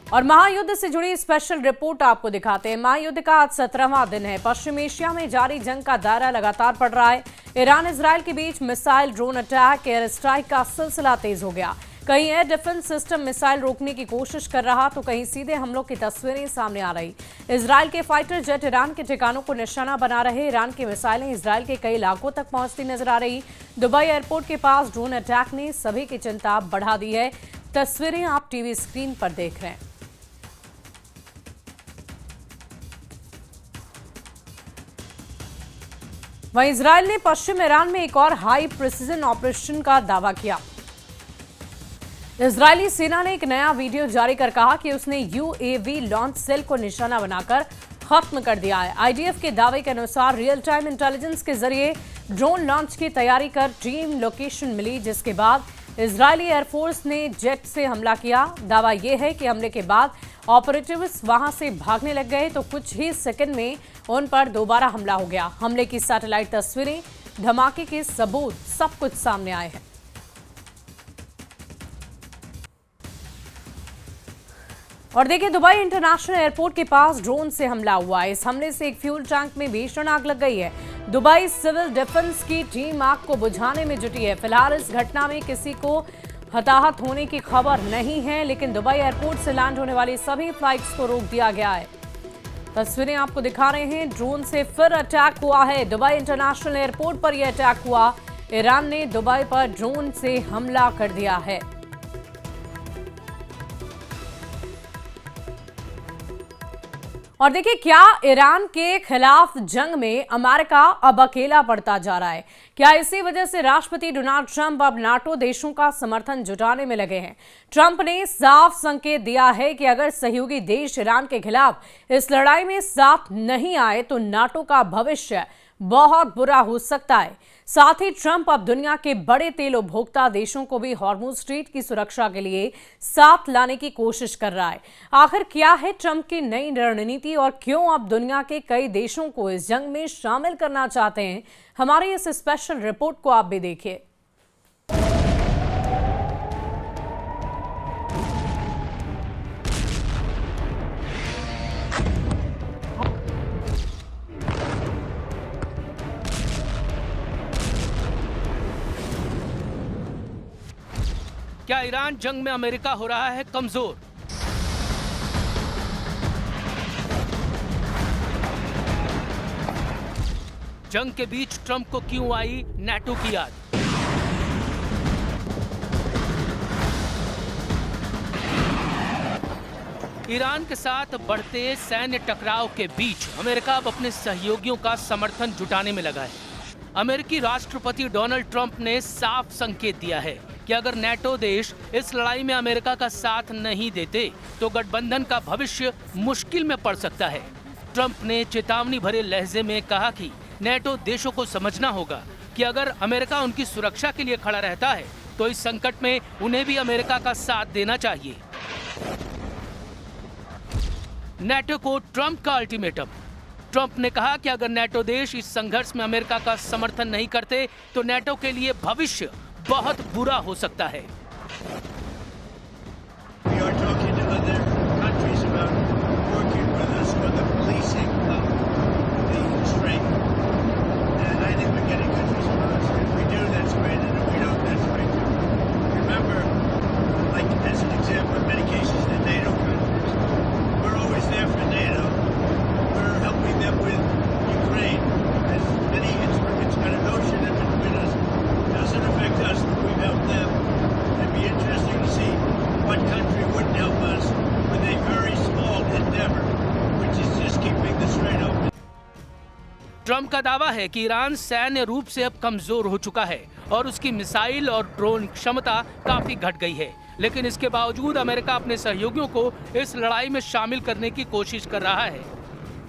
और महायुद्ध से जुड़ी स्पेशल रिपोर्ट आपको दिखाते हैं। महायुद्ध का आज 17वां दिन है। पश्चिम एशिया में जारी जंग का दायरा लगातार बढ़ रहा है। ईरान इजराइल के बीच missile, drone attack, air strike का सिलसिला तेज हो गया। कहीं एयर डिफेंस सिस्टम मिसाइल रोकने की कोशिश कर रहा तो कहीं सीधे हमलों की तस्वीरें सामने आ रही। इजराइल के फाइटर जेट ईरान के ठिकानों को निशाना बना रहे। ईरान की मिसाइलें इजराइल के कई इलाकों तक पहुंचती नजर आ रही। दुबई एयरपोर्ट के पास ड्रोन अटैक ने सभी की चिंता बढ़ा दी है। तस्वीरें आप टीवी स्क्रीन पर देख रहे हैं। वहीं इजराइल ने पश्चिम ईरान में एक और हाई प्रिसीजन ऑपरेशन का दावा किया। इजरायली सेना ने एक नया वीडियो जारी कर कहा कि उसने यूएवी लॉन्च सेल को निशाना बनाकर खत्म कर दिया है। आईडीएफ के दावे के अनुसार रियल टाइम इंटेलिजेंस के जरिए ड्रोन लॉन्च की तैयारी कर ड्रीम लोकेशन मिली, जिसके बाद इजरायली एयरफोर्स ने जेट से हमला किया। दावा यह है कि हमले के बाद ऑपरेटिव्स वहां से भागने लग गए तो कुछ ही सेकंड में उन पर दोबारा हमला हो गया। हमले की सैटेलाइट तस्वीरें, धमाके के सबूत, सब कुछ सामने आए हैं। और देखिए, दुबई इंटरनेशनल एयरपोर्ट के पास ड्रोन से हमला हुआ है। इस हमले से एक फ्यूल टैंक में भीषण आग लग गई है। दुबई सिविल डिफेंस की टीम आग को बुझाने में जुटी है। फिलहाल इस घटना में किसी को हताहत होने की खबर नहीं है, लेकिन दुबई एयरपोर्ट से लैंड होने वाली सभी फ्लाइट्स को रोक दिया गया है। तस्वीरें आपको दिखा रहे हैं। ड्रोन से फिर अटैक हुआ है। दुबई इंटरनेशनल एयरपोर्ट पर यह अटैक हुआ। ईरान ने दुबई पर ड्रोन से हमला कर दिया है। और देखिए, क्या ईरान के खिलाफ जंग में अमेरिका अब अकेला पड़ता जा रहा है? क्या इसी वजह से राष्ट्रपति डोनाल्ड ट्रंप अब नाटो देशों का समर्थन जुटाने में लगे हैं? ट्रंप ने साफ संकेत दिया है कि अगर सहयोगी देश ईरान के खिलाफ इस लड़ाई में साथ नहीं आए तो नाटो का भविष्य बहुत बुरा हो सकता है। साथ ही ट्रंप अब दुनिया के बड़े तेल उपभोक्ता देशों को भी हॉर्मुज़ स्ट्रेट की सुरक्षा के लिए साथ लाने की कोशिश कर रहा है। आखिर क्या है ट्रंप की नई रणनीति और क्यों अब दुनिया के कई देशों को इस जंग में शामिल करना चाहते हैं? हमारी इस स्पेशल रिपोर्ट को आप भी देखिए। क्या ईरान जंग में अमेरिका हो रहा है कमजोर? जंग के बीच ट्रंप को क्यों आई नाटो की याद? ईरान के साथ बढ़ते सैन्य टकराव के बीच अमेरिका अब अपने सहयोगियों का समर्थन जुटाने में लगा है। अमेरिकी राष्ट्रपति डोनाल्ड ट्रंप ने साफ संकेत दिया है कि अगर नाटो देश इस लड़ाई में अमेरिका का साथ नहीं देते तो गठबंधन का भविष्य मुश्किल में पड़ सकता है। ट्रंप ने चेतावनी भरे लहजे में कहा कि नाटो देशों को समझना होगा कि अगर अमेरिका उनकी सुरक्षा के लिए खड़ा रहता है तो इस संकट में उन्हें भी अमेरिका का साथ देना चाहिए। नाटो को ट्रंप का अल्टीमेटम। ट्रंप ने कहा कि अगर नाटो देश इस संघर्ष में अमेरिका का समर्थन नहीं करते तो नाटो के लिए भविष्य बहुत बुरा हो सकता है। ट्रंप का दावा है कि ईरान सैन्य रूप से अब कमजोर हो चुका है और उसकी मिसाइल और ड्रोन क्षमता काफी घट गई है, लेकिन इसके बावजूद अमेरिका अपने सहयोगियों को इस लड़ाई में शामिल करने की कोशिश कर रहा है।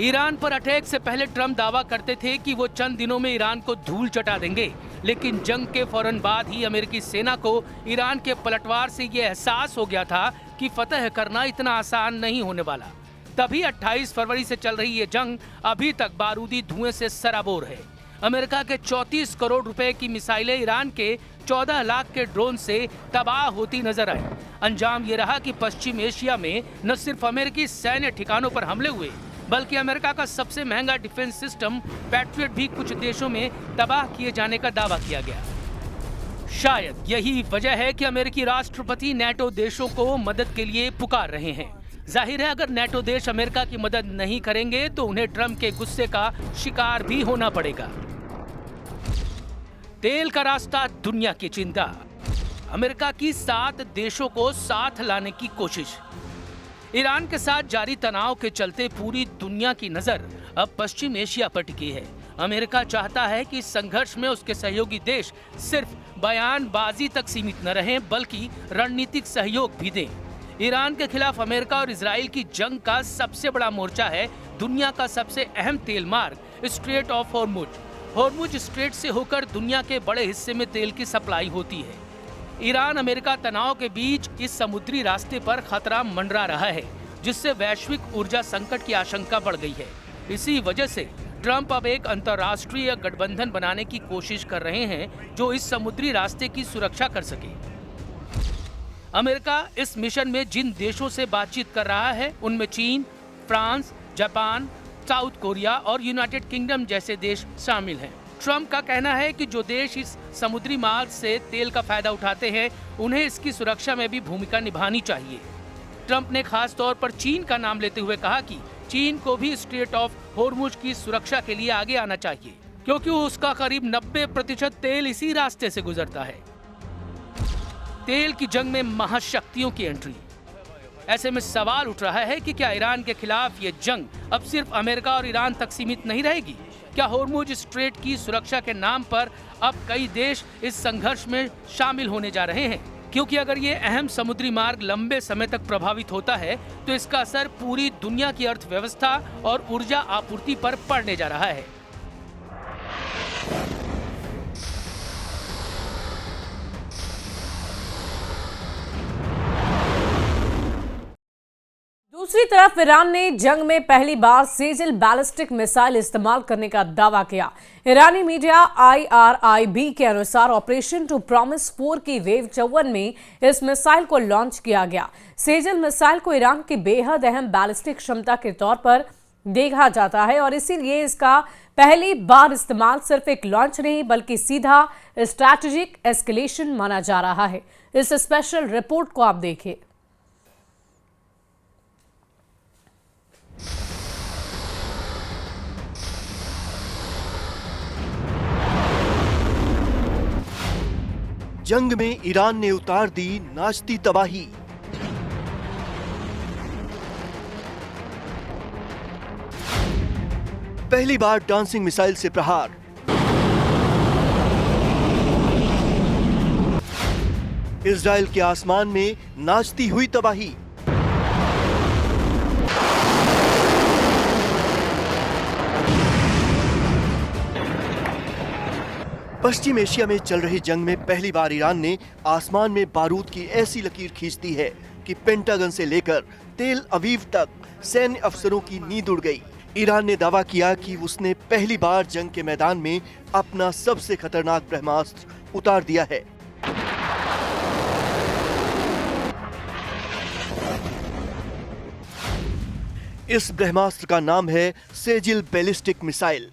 ईरान पर अटैक से पहले ट्रंप दावा करते थे कि वो चंद दिनों में ईरान को धूल चटा देंगे, लेकिन जंग के फौरन बाद ही अमेरिकी सेना को ईरान के पलटवार से ये एहसास हो गया था कि फतह करना इतना आसान नहीं होने वाला। तभी 28 फरवरी से चल रही ये जंग अभी तक बारूदी धुएं से सराबोर है। अमेरिका के 34 करोड़ रुपए की मिसाइलें ईरान के 14 लाख के ड्रोन से तबाह होती नजर आई। अंजाम ये रहा कि पश्चिम एशिया में न सिर्फ अमेरिकी सैन्य ठिकानों पर हमले हुए, बल्कि अमेरिका का सबसे महंगा डिफेंस सिस्टम पैट्रियट भी कुछ देशों में तबाह किए जाने का दावा किया गया। शायद यही वजह है कि अमेरिकी राष्ट्रपति नेटो देशों को मदद के लिए पुकार रहे हैं। जाहिर है, अगर नेटो देश अमेरिका की मदद नहीं करेंगे तो उन्हें ट्रंप के गुस्से का शिकार भी होना पड़ेगा। तेल का रास्ता दुनिया की चिंता, अमेरिका की 7 देशों को साथ लाने की कोशिश। ईरान के साथ जारी तनाव के चलते पूरी दुनिया की नजर अब पश्चिम एशिया पर टिकी है। अमेरिका चाहता है कि इस संघर्ष में उसके सहयोगी देश सिर्फ बयानबाजी तक सीमित न रहें, बल्कि रणनीतिक सहयोग भी दें। ईरान के खिलाफ अमेरिका और इजराइल की जंग का सबसे बड़ा मोर्चा है दुनिया का सबसे अहम तेल मार्ग straight of Hormuz. Hormuz strait से होकर दुनिया के बड़े हिस्से में तेल की सप्लाई होती है। ईरान अमेरिका तनाव के बीच इस समुद्री रास्ते पर खतरा मंडरा रहा है, जिससे वैश्विक ऊर्जा संकट की आशंका बढ़ गई है। इसी वजह से ट्रंप अब एक अंतर्राष्ट्रीय गठबंधन बनाने की कोशिश कर रहे हैं जो इस समुद्री रास्ते की सुरक्षा कर सके। अमेरिका इस मिशन में जिन देशों से बातचीत कर रहा है उनमें चीन, फ्रांस, जापान, साउथ कोरिया और यूनाइटेड किंगडम जैसे देश शामिल हैं। ट्रंप का कहना है कि जो देश इस समुद्री मार्ग से तेल का फायदा उठाते हैं उन्हें इसकी सुरक्षा में भी भूमिका निभानी चाहिए। ट्रंप ने खास तौर पर चीन का नाम लेते हुए कहा कि चीन को भी स्ट्रेट ऑफ हॉर्मुज की सुरक्षा के लिए आगे आना चाहिए, क्योंकि उसका करीब 90% तेल इसी रास्ते से गुजरता है। तेल की जंग में महाशक्तियों की एंट्री। ऐसे में सवाल उठ रहा है कि क्या ईरान के खिलाफ ये जंग अब सिर्फ अमेरिका और ईरान तक सीमित नहीं रहेगी? क्या हॉर्मुज स्ट्रेट की सुरक्षा के नाम पर अब कई देश इस संघर्ष में शामिल होने जा रहे हैं? क्योंकि अगर ये अहम समुद्री मार्ग लंबे समय तक प्रभावित होता है तो इसका असर पूरी दुनिया की अर्थव्यवस्था और ऊर्जा आपूर्ति पर पड़ने जा रहा है। दूसरी तरफ ईरान ने जंग में पहली बार सेजल बैलिस्टिक मिसाइल इस्तेमाल करने का दावा किया। ईरानी मीडिया IRIB के अनुसार ऑपरेशन टू प्रॉमिस 4 की वेव 54 में इस मिसाइल को लॉन्च किया गया। सेजल मिसाइल को ईरान की बेहद अहम बैलिस्टिक क्षमता के तौर पर देखा जाता है और इसीलिए इसका पहली बार इस्तेमाल सिर्फ एक लॉन्च नहीं बल्कि सीधा स्ट्रैटेजिक एस्केलेशन माना जा रहा है। इस स्पेशल रिपोर्ट को आप देखिए। जंग में ईरान ने उतार दी नाचती तबाही। पहली बार डांसिंग मिसाइल से प्रहार। इजराइल के आसमान में नाचती हुई तबाही। पश्चिम एशिया में चल रही जंग में पहली बार ईरान ने आसमान में बारूद की ऐसी लकीर खींच दी है कि पेंटागन से लेकर तेल अवीव तक सैन्य अफसरों की नींद उड़ गई। ईरान ने दावा किया कि उसने पहली बार जंग के मैदान में अपना सबसे खतरनाक ब्रह्मास्त्र उतार दिया है। इस ब्रह्मास्त्र का नाम है सेजिल बैलिस्टिक मिसाइल।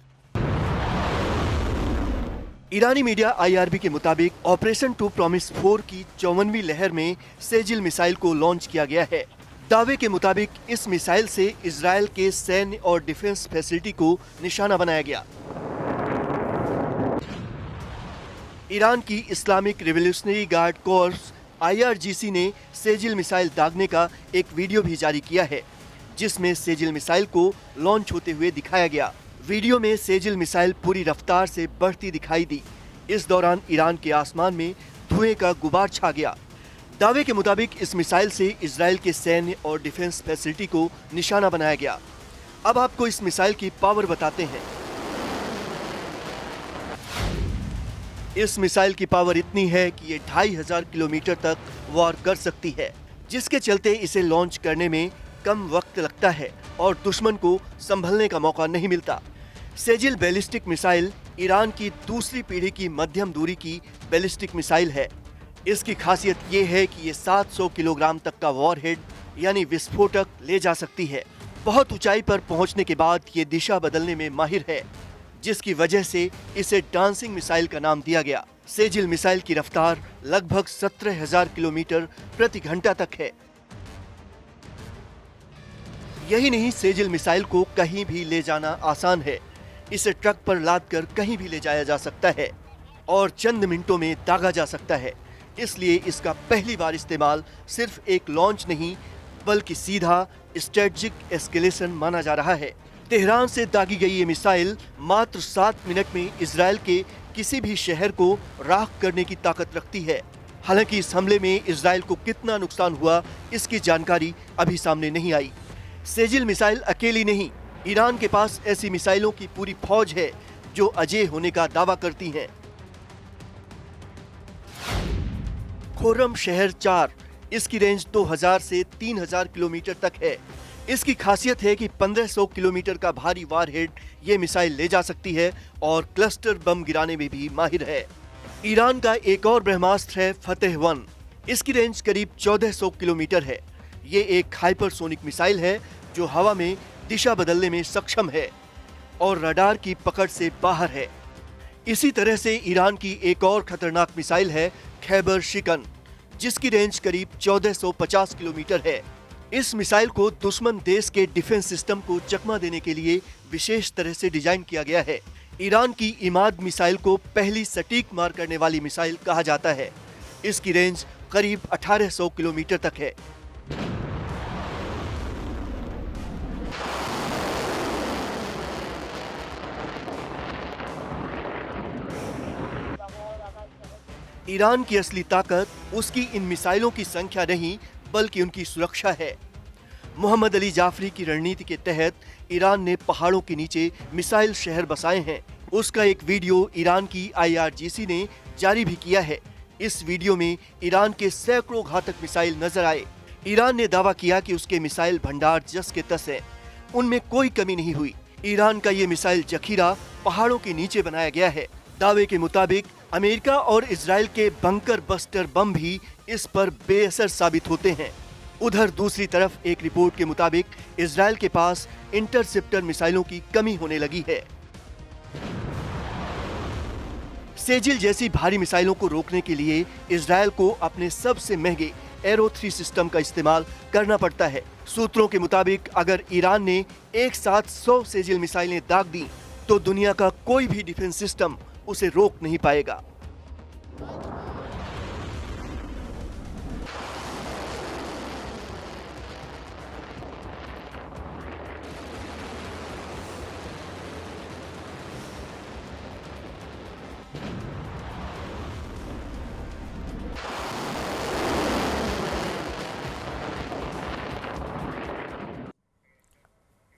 ईरानी मीडिया IRB के मुताबिक ऑपरेशन टू प्रॉमिस 4 की 54वीं लहर में सेजिल मिसाइल को लॉन्च किया गया है। दावे के मुताबिक इस मिसाइल से इजराइल के सैन्य और डिफेंस फैसिलिटी को निशाना बनाया गया। ईरान की Islamic revolutionary guard course IRGC ने सेजिल मिसाइल दागने का एक वीडियो भी जारी किया है, जिसमें सेजिल मिसाइल को लॉन्च होते हुए दिखाया गया। वीडियो में सेजिल मिसाइल पूरी रफ्तार से बढ़ती दिखाई दी। इस दौरान ईरान के आसमान में धुएं का गुबार छा गया। दावे के मुताबिक इस मिसाइल से इजराइल के सैन्य और डिफेंस फैसिलिटी को निशाना बनाया गया। अब आपको इस मिसाइल की पावर बताते हैं। इस मिसाइल की पावर इतनी है कि ये 2500 किलोमीटर तक वार कर सकती है, जिसके चलते इसे लॉन्च करने में कम वक्त लगता है और दुश्मन को संभलने का मौका नहीं मिलता। सेजिल बैलिस्टिक मिसाइल ईरान की दूसरी पीढ़ी की मध्यम दूरी की बैलिस्टिक मिसाइल है। इसकी खासियत ये है कि ये 700 किलोग्राम तक का वॉरहेड यानी विस्फोटक ले जा सकती है। बहुत ऊंचाई पर पहुंचने के बाद ये दिशा बदलने में माहिर है, जिसकी वजह से इसे डांसिंग मिसाइल का नाम दिया गया। सेजिल मिसाइल की रफ्तार लगभग 17,000 किलोमीटर प्रति घंटा तक है। यही नहीं, सेजिल मिसाइल को कहीं भी ले जाना आसान है। इसे ट्रक पर लादकर कहीं भी ले जाया जा सकता है और चंद मिनटों में दागा जा सकता है। इसलिए इसका पहली बार इस्तेमाल सिर्फ एक लॉन्च नहीं बल्कि सीधा स्ट्रेटजिक एस्केलेशन माना जा रहा है। तेहरान से दागी गई ये मिसाइल मात्र 7 मिनट में इजराइल के किसी भी शहर को राख करने की ताकत रखती है। हालांकि इस हमले में इजराइल को कितना नुकसान हुआ, इसकी जानकारी अभी सामने नहीं आई। सेजिल मिसाइल अकेली नहीं, ईरान के पास ऐसी मिसाइलों की पूरी फौज है जो अजेय होने का दावा करती हैं। खुर्रम शहर 4, इसकी रेंज 2000 से 3000 किलोमीटर तक है। इसकी खासियत है कि 1500 किलोमीटर का भारी वारहेड ये मिसाइल ले जा सकती है और क्लस्टर बम गिराने में भी माहिर है। ईरान का एक और ब्रह्मास्त्र है फतेह 1। इसकी रेंज करीब 1400 किलोमीटर है। ये एक हाइपरसोनिक मिसाइल है जो हवा में दिशा बदलने में सक्षम है और रडार की पकड़ से बाहर है। इसी तरह से ईरान की एक और खतरनाक मिसाइल है खैबर शिकन, जिसकी रेंज करीब 1450 किलोमीटर है। इस मिसाइल को दुश्मन देश के डिफेंस सिस्टम को चकमा देने के लिए विशेष तरह से डिजाइन किया गया है। ईरान की इमाद मिसाइल को पहली सटीक मार करने वाली मिसाइल कहा जाता है। इसकी रेंज करीब 1800 किलोमीटर तक है। ईरान की असली ताकत उसकी इन मिसाइलों की संख्या नहीं बल्कि उनकी सुरक्षा है। मोहम्मद अली जाफरी की रणनीति के तहत ईरान ने पहाड़ों के नीचे मिसाइल शहर बसाए हैं। उसका एक वीडियो ईरान की IRGC ने जारी भी किया है। इस वीडियो में ईरान के सैकड़ों घातक मिसाइल नजर आए। ईरान ने दावा किया कि उसके मिसाइल भंडार जस के तस हैं, उनमें कोई कमी नहीं हुई। ईरान का ये मिसाइल जखीरा पहाड़ों के नीचे बनाया गया है। दावे के मुताबिक अमेरिका और इजराइल के बंकर बस्टर बम भी इस पर बेअसर साबित होते हैं। उधर दूसरी तरफ एक रिपोर्ट के मुताबिक इजराइल के पास इंटरसेप्टर मिसाइलों की कमी होने लगी है। सेजिल जैसी भारी मिसाइलों को रोकने के लिए इजराइल को अपने सबसे महंगे एरो 3 सिस्टम का इस्तेमाल करना पड़ता है। सूत्रों के मुताबिक अगर ईरान ने एक साथ 100 सेजिल मिसाइलें दाग दी तो दुनिया का कोई भी डिफेंस सिस्टम उसे रोक नहीं पाएगा।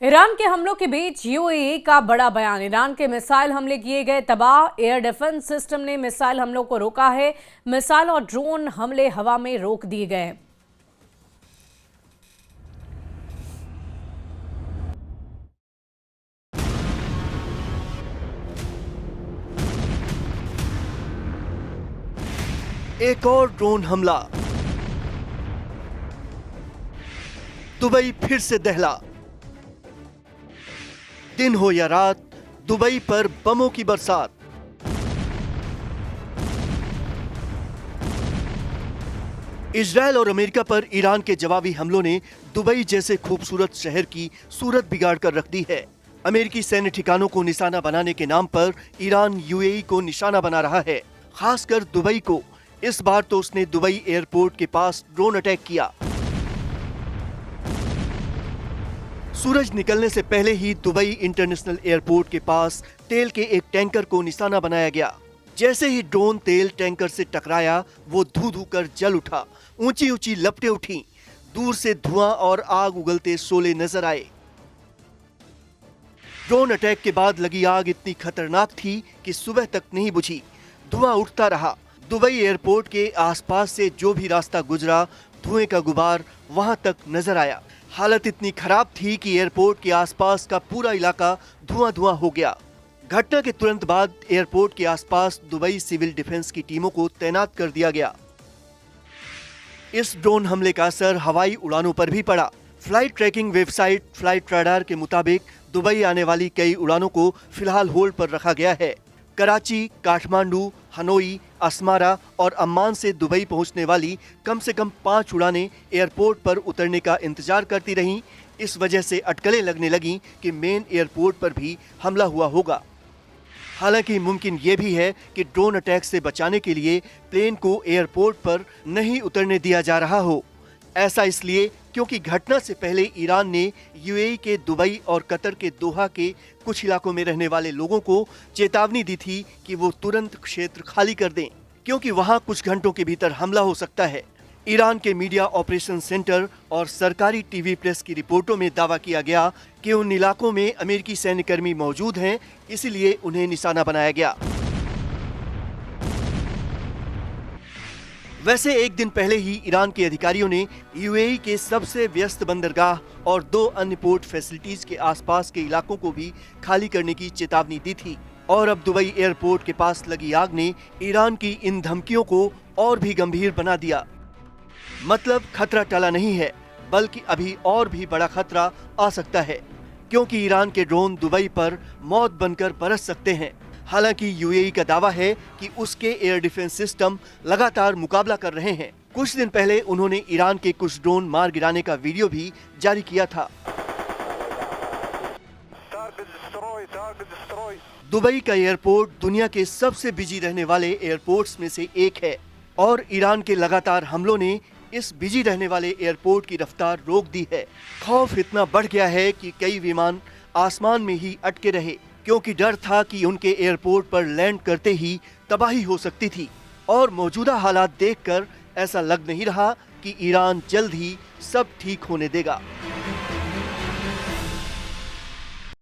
ईरान के हमलों के बीच यूएई का बड़ा बयान। ईरान के मिसाइल हमले किए गए तबाह। एयर डिफेंस सिस्टम ने मिसाइल हमलों को रोका है। मिसाइल और ड्रोन हमले हवा में रोक दिए गए। एक और ड्रोन हमला, दुबई फिर से दहला। दिन हो या रात, दुबई पर बमों की बरसात। इजरायल और अमेरिका पर ईरान के जवाबी हमलों ने दुबई जैसे खूबसूरत शहर की सूरत बिगाड़ कर रख दी है। अमेरिकी सैन्य ठिकानों को निशाना बनाने के नाम पर ईरान यूएई को निशाना बना रहा है, खासकर दुबई को। इस बार तो उसने दुबई एयरपोर्ट के पास ड्रोन अटैक किया। सूरज निकलने से पहले ही दुबई इंटरनेशनल एयरपोर्ट के पास तेल के एक टैंकर को निशाना बनाया गया। जैसे ही ड्रोन तेल टैंकर से टकराया, वो धू धू कर जल उठा। ऊंची ऊंची लपटें उठी। दूर से धुआं और आग उगलते शोले नजर आए। ड्रोन अटैक के बाद लगी आग इतनी खतरनाक थी कि सुबह तक नहीं बुझी। धुआं उठता रहा। दुबई एयरपोर्ट के आसपास से जो भी रास्ता गुजरा, धुएं का गुबार वहां तक नजर आया। हालत इतनी खराब थी कि एयरपोर्ट के आसपास का पूरा इलाका धुआं धुआं हो गया। घटना के तुरंत बाद एयरपोर्ट के आसपास दुबई सिविल डिफेंस की टीमों को तैनात कर दिया गया। इस ड्रोन हमले का असर हवाई उड़ानों पर भी पड़ा। Flight tracking website flight radar के मुताबिक दुबई आने वाली कई उड़ानों को फिलहाल होल्ड पर रखा गया है। कराची, काठमांडू, हनोई, अस्मारा और अम्मान से दुबई पहुंचने वाली कम से कम 5 उड़ानें एयरपोर्ट पर उतरने का इंतजार करती रहीं। इस वजह से अटकलें लगने लगीं कि मेन एयरपोर्ट पर भी हमला हुआ होगा। हालांकि मुमकिन ये भी है कि ड्रोन अटैक से बचाने के लिए प्लेन को एयरपोर्ट पर नहीं उतरने दिया जा रहा हो। ऐसा इसलिए क्योंकि घटना से पहले ईरान ने यूएई के दुबई और कतर के दोहा के कुछ इलाकों में रहने वाले लोगों को चेतावनी दी थी कि वो तुरंत क्षेत्र खाली कर दें, क्योंकि वहां कुछ घंटों के भीतर हमला हो सकता है। ईरान के मीडिया ऑपरेशन सेंटर और सरकारी टीवी प्रेस की रिपोर्टों में दावा किया गया कि उन इलाकों में अमेरिकी सैन्यकर्मी मौजूद हैं, इसलिए उन्हें निशाना बनाया गया। वैसे एक दिन पहले ही ईरान के अधिकारियों ने यूएई के सबसे व्यस्त बंदरगाह और 2 अन्य पोर्ट फैसिलिटीज के आसपास के इलाकों को भी खाली करने की चेतावनी दी थी। और अब दुबई एयरपोर्ट के पास लगी आग ने ईरान की इन धमकियों को और भी गंभीर बना दिया। मतलब खतरा टला नहीं है, बल्कि अभी और भी बड़ा खतरा आ सकता है, क्योंकि ईरान के ड्रोन दुबई पर मौत बनकर बरस सकते हैं। हालांकि यूएई का दावा है कि उसके एयर डिफेंस सिस्टम लगातार मुकाबला कर रहे हैं। कुछ दिन पहले उन्होंने ईरान के कुछ ड्रोन मार गिराने का वीडियो भी जारी किया था। दुबई का एयरपोर्ट दुनिया के सबसे बिजी रहने वाले एयरपोर्ट्स में से एक है और ईरान के लगातार हमलों ने इस बिजी रहने वाले एयरपोर्ट की रफ्तार रोक दी है। खौफ इतना बढ़ गया है कि कई विमान आसमान में ही अटके रहे, क्योंकि डर था कि उनके एयरपोर्ट पर लैंड करते ही तबाही हो सकती थी। और मौजूदा हालात देखकर ऐसा लग नहीं रहा कि ईरान जल्द ही सब ठीक होने देगा।